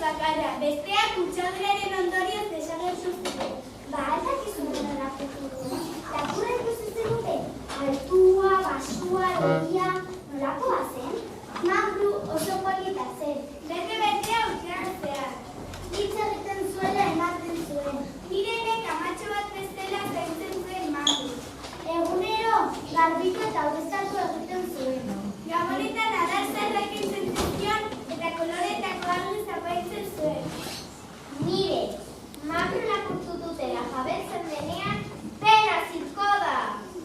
bakarra, besteak kutsaduraren ondorioz desagertu ziren. Ba, ez dakizu nola lapurtu. Lapurra ikusi zenuten, altua, basua, loria, nolakoa zen? Mambru oso polita zen. Bete betea urtean zehar. Hitz egiten zuela ematen zuen. Mirenek amatxo bat bestela zaintzen zuen Mambru. Egunero, garbitu eta ureztatu egiten zuen. Gabonetan adar zarrak entzen zizkion eta koloretako argiz apaitzen zuen. Mire, Mambru lapurtu dutela jabetzen denean, pena zitko da.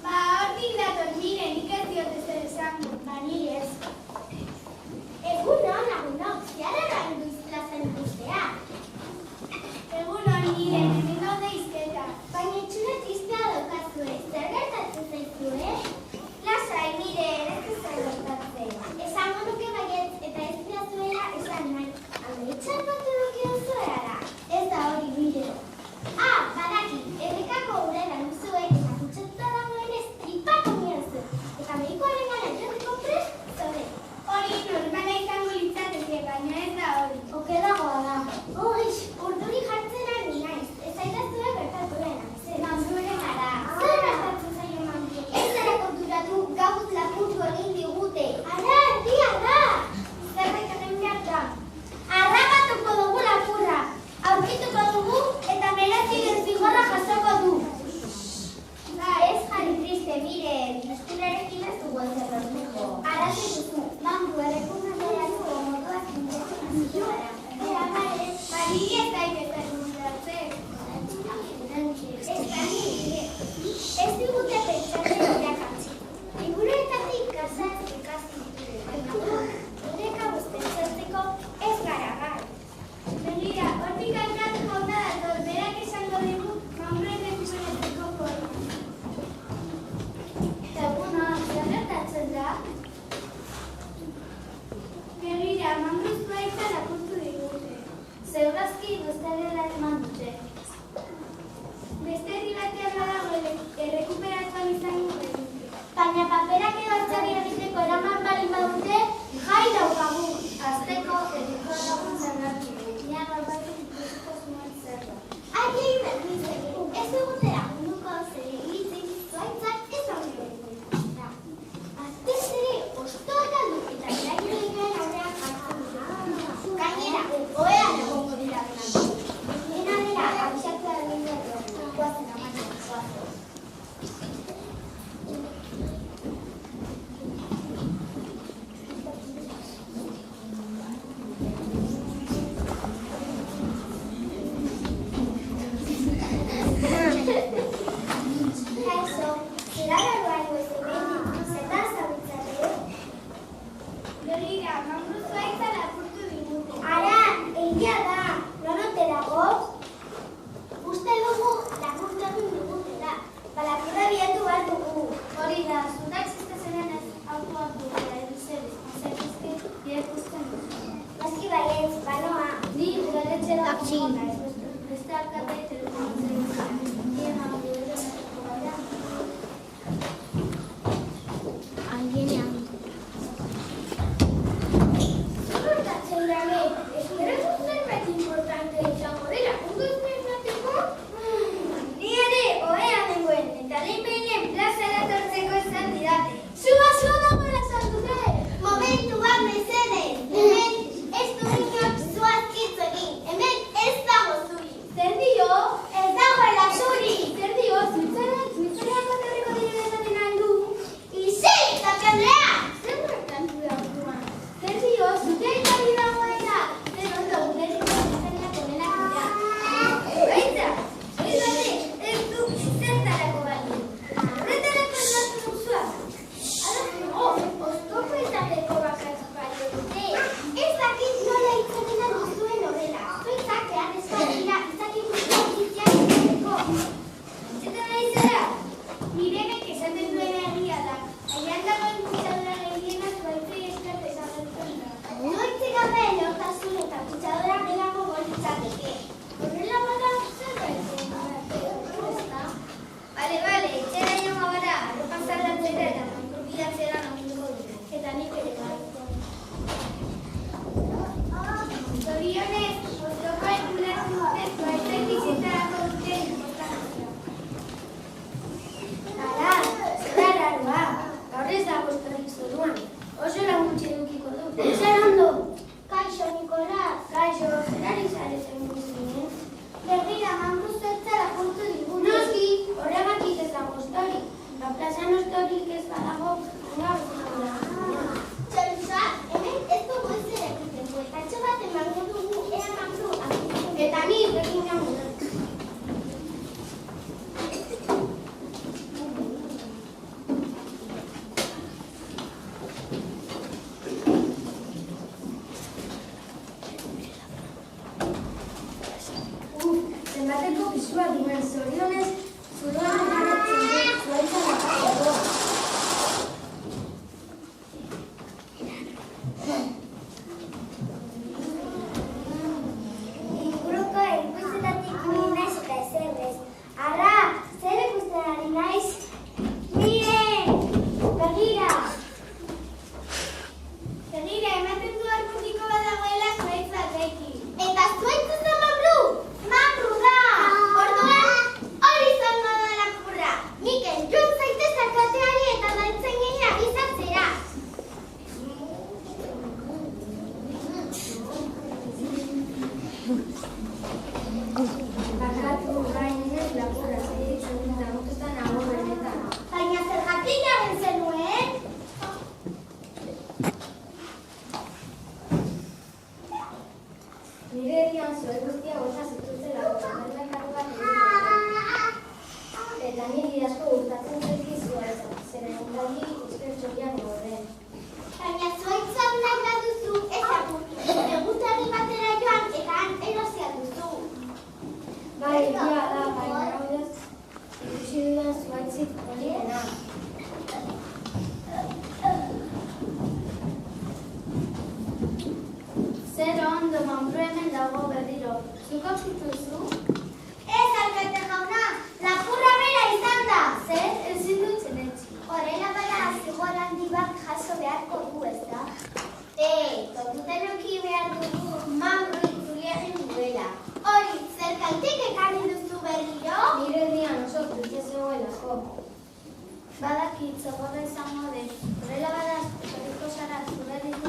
Ba, hortik dator Mire, nik ez diote zer esango. Ba, nire ez. Egunon, lagunok, ziara lagundu izplazen ikustea. Egunon Mire, hemen gaude hizketa. Baina itxura tristea daukazue, zer gertatzen zaizue? Lasai, Mire, ez zer gertatzen. Esango nuke baietz eta ez diazuela esan nahi. Ametxar bat eduki duzuela. Ez da hori, Mire. Ah, badaki, errekako urela nuzuek eta kutxatuta dagoenez tripako miozu. Eta medikoaren gara joteko prest, zore. Hori normala izango litzateke, baina ez da hori. Okelagoa da. Oix, urduri jartzen ari naiz. Ez aitazue gertatu dena. Mambruren ara. Zer gertatzen zaio Mambru? Ez zara konturatu gauz lapurtu egin digute. Ara, erdia da. Zerbait egin behar da. Arrapatuko dugu lapurra. Aurkituko dugu eta meratziren zigorra jasoko du. Ba, ez jari triste, Mire. Tristunarekin ez dugu ezer lortuko. Arrazi duzu, Mambru errekuna geratuko moduak ingetan zigora. Niri ez da iketan mundatzen. Ez digute pentsatzen irakatzi. Liburuetatik kasaz ikasi. Ureka pentsatzeko ez gara gai. Begira, hortik alkatuko da dator, berak esango digu Mambruen rekuperatzeko forma. Eguna, zer gertatzen da? Begira, Mambru zuaitza lapurtu digute. Zeugazki guztarela eman dute. Beste herri batean badago errekuperatuan izango genuke. Baina paperak edo hartzari egiteko eraman balin badute, jai daukagu. Azteko ediko dagoen zergatu. Nia norbatik ikusiko zuen zer da. Aiei berriz egin, ez dugutera munduko zer egitzik, zuaitzak ez aurreko egin. Aztez ere, ostoa dut eta irailo egin aurrean jartzen dut. Gainera, oean egongo dira denako. Dena dira, abisatu egin dut, guazen amatzen guazen. Kaixo, zera beruaino ez egin, zertan zabiltzate? Begira, Mambru zuaitza lapurtu digute. Ara, egia da, non ote dago? Uste dugu lapurtu egin digutela, balapurra bilatu behar dugu. Hori da, zutak ziztezenean ez autoak dugula eduzea bizkonzertizke irakusten duzu. Baski baietz, banoa, ni udaletxe da gona ez beste alkate telefontzen duzu. Nien hau dugu gara. Alguien Zurtatzen dame, espero zerbait importante izango dira. Ondo pentsateko? Ni ere ohean nengoen, eta lehenbehinen plazara etortzeko esan didate. Zua dagoela esan dute! Momentu bat mesedez! Hemen ez du inok zuaz kitz egin. Hemen ez dago zuri. Zer dio? Ez dagoela zuri! pisua dimen zorionez, zuloan garatzen dut, zuaitzan akatzeko. Inguruko ikutzetatik ni naiz eta ezerrez. Arra, zer ikusten ari naiz? Miren! Begira! Begira, ematen du arputiko badagoela zuaitz batekin. Eta zuaitz ez da Mamru! Mamru da! Orduan, hori izango da lapurra. Mikel, joan zaitez alkateari eta daltzainei abizatzera. Barkatu, gain ez lapurra zaitzen dut damututan nago benetan. Baina zergatik jaren zenuen? Nire erian zuen guztia goza zituzela gozatzen bat eta niri asko gustatzen zaizkizua zeren ondari uste txorian gorde. Baina zuaitzak nahi bat duzu ezagutu. Egutegi batera joan eta han erozia duzu. Bai, egia da, baina gaudez ikusi dudan zuaitzik politena. Zer ondo Mamru hemen dago berriro. Zuk aurkituzu? Ez, alkate jauna, lapurra bera izan da. Zer, ezin dut zenetzi. Horrela bada zigor handi bat jaso beharko du, ez da? Kontutan eduki behar dugu Mamru itzuli egin duela. Hori, zergatik ekarri duzu berriro? Nire dian oso triste zegoelako. Badakit, zigorra izango den. Horrela bada, zorriko zara zure ditu